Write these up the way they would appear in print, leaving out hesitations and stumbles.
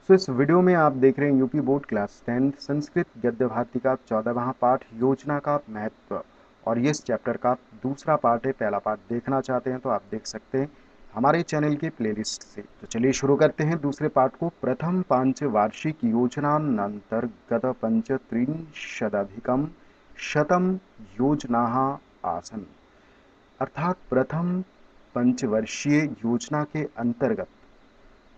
तो इस वीडियो में आप देख रहे हैं यूपी बोर्ड क्लास 10 संस्कृत गद्य भारती का 14वां पाठ योजना का महत्व। और ये इस चैप्टर का दूसरा पार्ट है। पहला पार्ट देखना चाहते हैं तो आप देख सकते हैं हमारे चैनल के प्लेलिस्ट से। तो चलिए शुरू करते हैं दूसरे पार्ट को। प्रथम पंच वार्षिक योजनान्तर्गत पंचत्रिंशदधिकं शतम योजना आसन। अर्थात प्रथम पंचवर्षीय योजना के अंतर्गत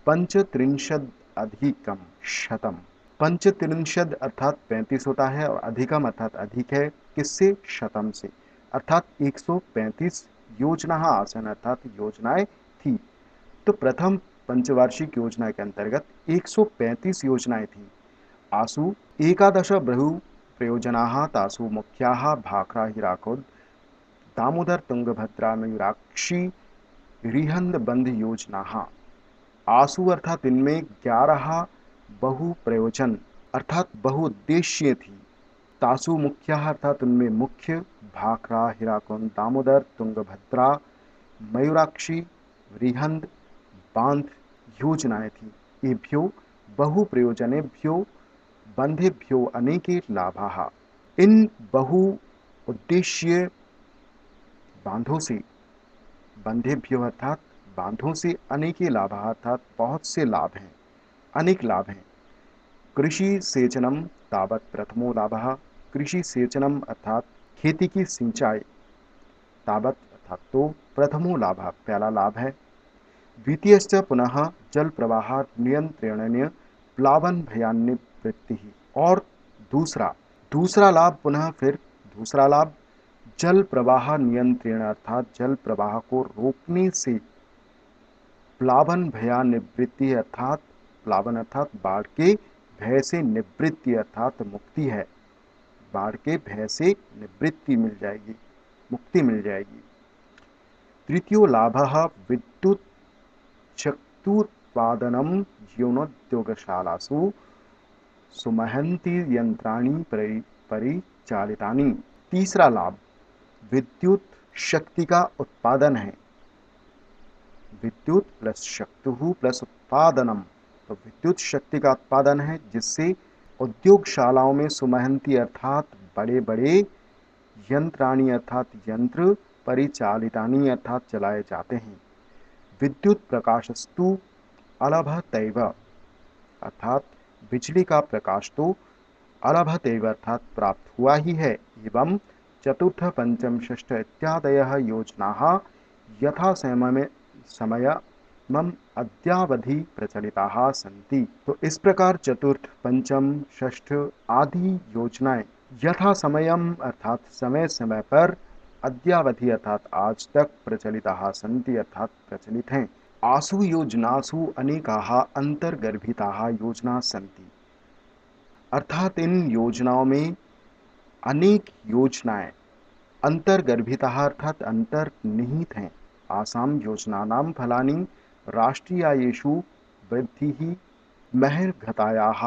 पंचत्रिंशद अधिकम शतम। पंचत्रिंशद अर्थात 35 होता है और अधिकम अर्थात अधिक है। किससे? शतम से, अर्थात 135 योजना आसन अर्थात योजनाएं थी। तो प्रथम पंचवार्षिक योजना के अंतर्गत 135 योजनाएं थी। आसु एकादश बहु प्रयोजना तासु मुख्या भाखरा हिराकुद दामोदर तुंगभद्रा मयूराक्षी रिहंद बंध योजना। आसु अर्थात इनमें 11 बहु प्रयोजन अर्थात बहुउद्देश्य थी। तासु मुख्या अर्थात उनमें मुख्य भाखरा हिराकुंड दामोदर तुंगभद्रा मयूराक्षी रिहंद बांध योजनाएं थी। एभ्यो बहु प्रयोजनेभ्यो बंधेभ्यो अनेके लाभाः। इन बहु उद्देश्य बांधों से, बंधेभ्यो अर्थात बांधों से, अनेके लाभ अर्थात बहुत से लाभ हैं, अनेक लाभ हैं। कृषि सेचनम तावत प्रथमो लाभः। कृषि सेचनम अर्थात खेती की सिंचाई, तावत अर्थात तो, प्रथमो लाभः पहला लाभ है। द्वितीयश्च पुनः जल प्रवाह नियंत्रणेन प्लावन भयान्निवृत्ति। और दूसरा लाभ, पुनः फिर दूसरा लाभ, जल प्रवाह नियंत्रण अर्थात जल प्रवाह को रोकने से प्लावन भया निवृत्ति अर्थात प्लावन अर्थात बाढ़ के भय से निवृत्ति अर्थात मुक्ति है। बाढ़ के भय से निवृत्ति मिल जाएगी, मुक्ति मिल जाएगी। तृतीयो लाभः विद्युत शक्त्युत्पादनम जीर्णोद्योगशालासु सुमहन्ति यंत्राणि परिचालितानि। तीसरा लाभ विद्युत शक्ति का उत्पादन है। विद्युत प्लस शक्तु प्लस उत्पादनम, तो विद्युत शक्ति का उत्पादन है जिससे उद्योगशालाओं में सुमहंती अर्थात बड़े बड़े यंत्राणी अर्थात यंत्र परिचालितानी अर्थात चलाए जाते हैं। विद्युत प्रकाशस्तु अलभतैव अर्थात बिजली का प्रकाश तो अलभतैव अर्थात प्राप्त हुआ ही है। एवं चतुर्थ पंचम षष्ठ इत्यादयः योजनाः यथा समय मम अद्यावधि प्रचलिताः सन्ति। तो इस प्रकार चतुर्थ पंचम षष्ठ आदि योजनाएं यथा समयम अर्थात समय समय पर, अद्यावधि अर्थात आज तक, प्रचलिताः सन्ति अर्थात प्रचलित हैं। आसु योजनासु अनेकाः अंतर्गर्भिताः योजना सन्ति। अर्थात इन योजनाओं में अनेक योजनाएं अंतर्गर्भिताः अर्थात अंतर्निहित हैं। आसाम योजनानां फलानि राष्ट्रीयायेषु वृद्धिः महर्घतायाः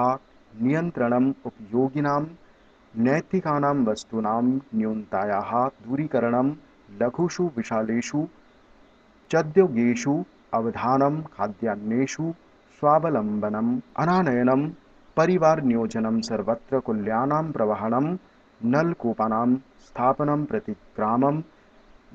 नियन्त्रणम् उपयोगिनां नैतिकानां वस्तूनां न्यूनतायाः दूरीकरणं लघुषु विशालेषु चोद्योगेषु अवधानं खाद्यान्नेषु स्वावलम्बनम् अनानयनं परिवार नियोजनं सर्वत्र कुल्यानां प्रवहणं नलकूपानां स्थापनं प्रतिग्रामं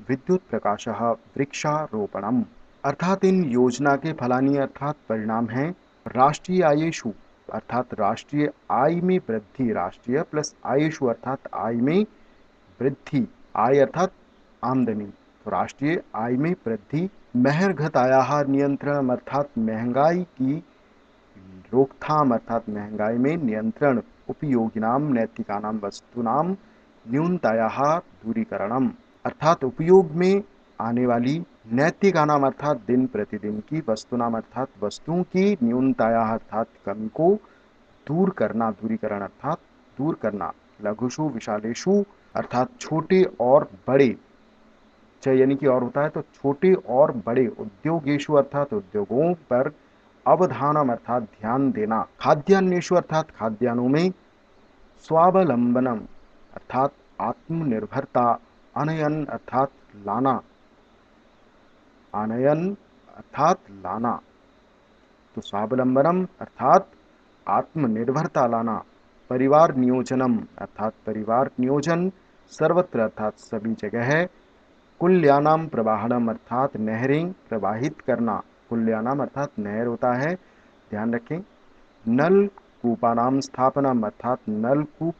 विद्युत प्रकाशः वृक्षारोपणम। अर्थात इन योजना के फलानी अर्थात परिणाम हैं राष्ट्रीय आयेषु अर्थात राष्ट्रीय आय में वृद्धि, राष्ट्रीय प्लस आयेषु अर्थात आय में वृद्धि, आय अर्थात आमदनी, तो राष्ट्रीय आय में वृद्धि। महर्घतायाः नियंत्रण अर्थात महंगाई की रोकथाम अर्थात महंगाई में नियंत्रण। उपयोगिनां नैतिकानां वस्तूनां न्यूनतायाः दूरीकरणम अर्थात उपयोग में आने वाली नैतिकानाम अर्थात दिन प्रतिदिन की, वस्तुनाम अर्थात वस्तुओं की, न्यूनताया अर्थात कमी को दूर करना, दूरीकरण अर्थात दूर करना। लघुषु विशालेषु अर्थात छोटे और बड़े, यानी कि और होता है तो छोटे और बड़े, उद्योगेषु अर्थात उद्योगों पर, अवधानम अर्थात ध्यान देना। खाद्यान्नेषु अर्थात खाद्यान्नों में, स्वावलंबनम अर्थात आत्मनिर्भरता, आनयन अर्थात लाना, आनयन अर्थात लाना, तो स्वावलंबनम अर्थात आत्मनिर्भरता लाना, परिवार नियोजनम अर्थात परिवार नियोजन, सर्वत्र अर्थात सभी जगह है, कुल्यानाम प्रवाहनम अर्थात नहरें प्रवाहित करना, कुल्यानाम अर्थात नहर होता है, ध्यान रखें, नल कूपानाम स्थापनम अर्थात नलकूप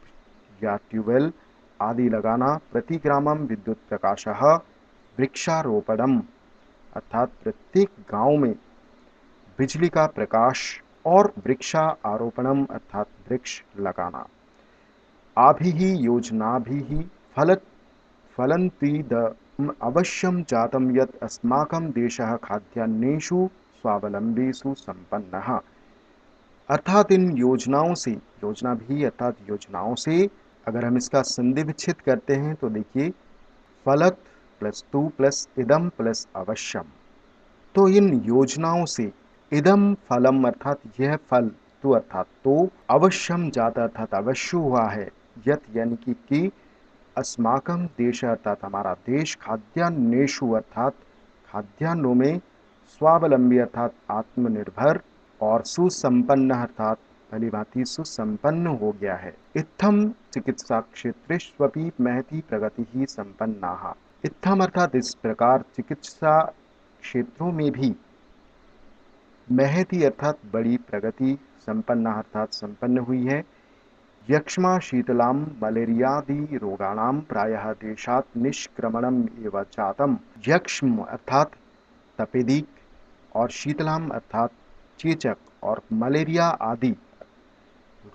या ट्यूबवेल आदि लगाना, प्रतिग्रामम विद्युत प्रकाशः, वृक्षारोपणम अर्थात प्रत्येक गांव में बिजली का प्रकाश और वृक्षा आरोपणम अर्थात वृक्ष लगाना। आभि ही योजना भी फलत फलन्तीद अवश्यम जातम यत अस्माकं देशः खाद्यान्नेषु स्वावलंबीषु संपन्नः। अर्थात इन योजनाओं से, योजना भी अर्थात योजनाओं से अगर हम इसका संधि विच्छेद करते हैं तो देखिए फलत प्लस तू प्लस इदम प्लस अवश्यम, तो इन योजनाओं से इदम फलम अर्थात यह फल, तो अर्थात तो, अवश्यम जाता अर्थात अवश्य हुआ है, यत यानी कि अस्माकं देश अर्थात हमारा देश, खाद्यान्नेषु अर्थात खाद्यान्नों में, स्वावलंबी अर्थात आत्मनिर्भर, और सुसंपन्न अर्थात भलीभांति सुसंपन्न हो गया है। इत्थम चिकित्सा क्षेत्रेष्वपि महती प्रगति ही संपन्नाः। इत्थम अर्थात इस प्रकार चिकित्सा क्षेत्रों में भी महती अर्थात बड़ी प्रगति, संपन्ना अर्थात संपन्न हुई है। यक्ष्मा शीतलां मलेरियादि रोगाणां प्रायः देशात् निष्क्रमणम् एव जातम्। यक्ष्म अर्थात तपेदिक और शीतलाम अर्थात चेचक और मलेरिया आदि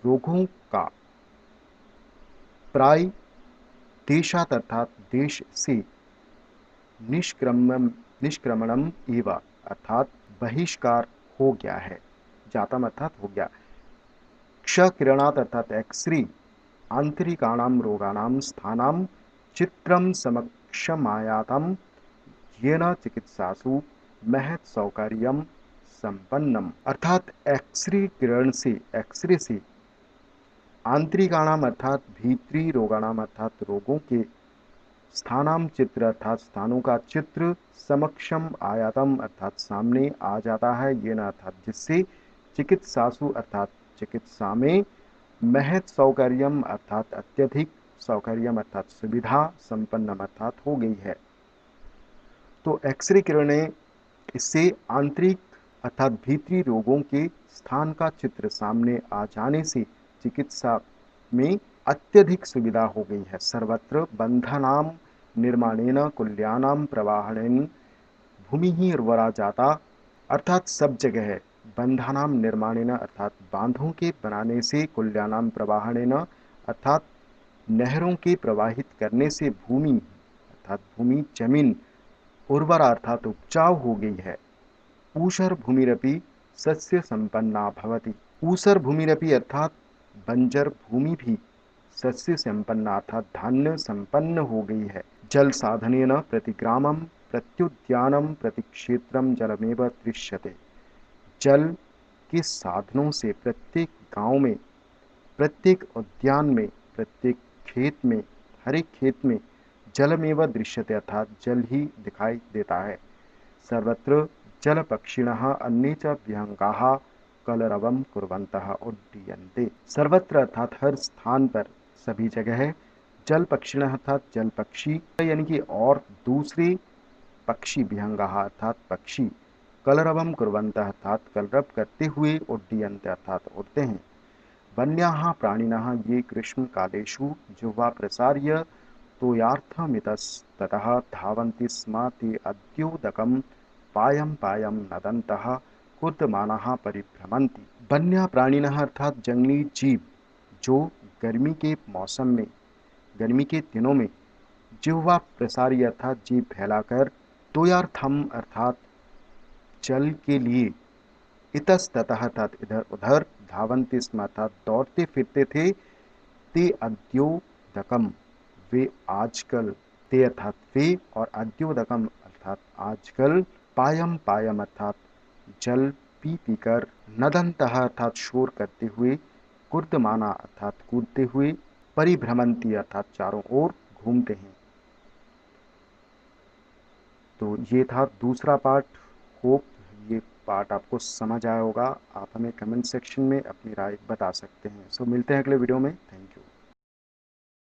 रोगों का प्राय देशात अर्थात देश से निष्क्रमणम एव अर्थात बहिष्कार हो गया है, जातम अर्थात हो गया। क्षकिरणात अर्थात एक्सरे आंतरिकाणाम रोगाणाम स्थानाम चित्रम समक्षमायातम येन चिकित्सासु महत् सौकर्यम संपन्नम। अर्थात एक्सरे किरण से, एक्सरे से आंतरिकाणाम अर्थात भीतरी रोगाणाम अर्थात रोगों के स्थानाम चित्र अर्थात स्थानों का चित्र, समक्षम आयातम अर्थात सामने आ जाता है, ये न अर्थात जिससे चिकित्सासु अर्थात चिकित्सा में, महत सौकर्यम अर्थात अत्यधिक, सौकर्यम अर्थात सुविधा, संपन्नम अर्थात हो गई है। तो एक्सरे किरणें इससे आंतरिक अर्थात भीतरी रोगों के स्थान का चित्र सामने आ जाने से चिकित्सा में अत्यधिक सुविधा हो गई है। सर्वत्र बंधनाम निर्माणेन कुल्यानाम प्रवाहणेन भूमि ही उर्वरा जाता, अर्थात सब जगह है, बंधनाम निर्माणेन अर्थात बांधों के बनाने से, कुल्यानाम प्रवाहणेन अर्थात नहरों के प्रवाहित करने से भूमि अर्थात भूमि जमीन, उर्वरा अर्थात उपजाऊ हो गई है। ऊषर भूमिरपि सस्य संपन्ना भवति। ऊषर भूमिरपि अर्थात बंजर भूमि भी सस्य संपन्न अर्थात धान्य संपन्न हो गई है। जल साधनेन प्रतिग्रामम प्रत्युद्यानम प्रतिक्षेत्रम जलमेव दृश्यते। जल के साधनों से प्रत्येक गांव में, प्रत्येक उद्यान में, प्रत्येक खेत में, हर एक खेत में जलमेव दृश्यते अर्थात जल ही दिखाई देता है। सर्वत्र जल पक्षिणः अन्ये च विहंगाः कलरवम कुर्वन्तः उड्डीयन्ते। सर्वत्र अर्थात हर स्थान पर, सभी जगह है, जल पक्षिणः अर्थात जल पक्षी, यानी कि और दूसरे पक्षी, विहंगाः अर्थात पक्षी, कलरवम कुर्वन्तः अर्थात कलरव करते हुए, उड्डीयन्ते अर्थात उड़ते हैं। वन्याः प्राणिनः ये ग्रीष्म कालेषु जिह्वा प्रसार्य तोयार्थमितस्ततः धावन्ति स्म ते अद्योदकं पायं पायं नदन्तः कुर्दमानाः परिभ्रमन्ति। वन्य प्राणिनः अर्थात जंगली जीव जो गर्मी के मौसम में, गर्मी के दिनों में जिह्वा प्रसारी अर्थात जीव फैलाकर, तोयार्थम अर्थात जल के लिए, इतस्ततः अर्थात इधर उधर, धावन्ति स्म अर्थात दौड़ते फिरते थे, ते अद्योदकम वे आजकल, ते अर्थात वे, और अद्योदकम अर्थात आजकल, पायम पायम अर्थात जल पी पीकर, नदंतः अर्थात शोर करते हुए, कुर्दमाना अर्थात कूदते हुए, परिभ्रमंती अर्थात चारों ओर घूमते हैं। तो ये था दूसरा पार्ट। होप ये पार्ट आपको समझ आया होगा। आप हमें कमेंट सेक्शन में अपनी राय बता सकते हैं। सो मिलते हैं अगले वीडियो में। थैंक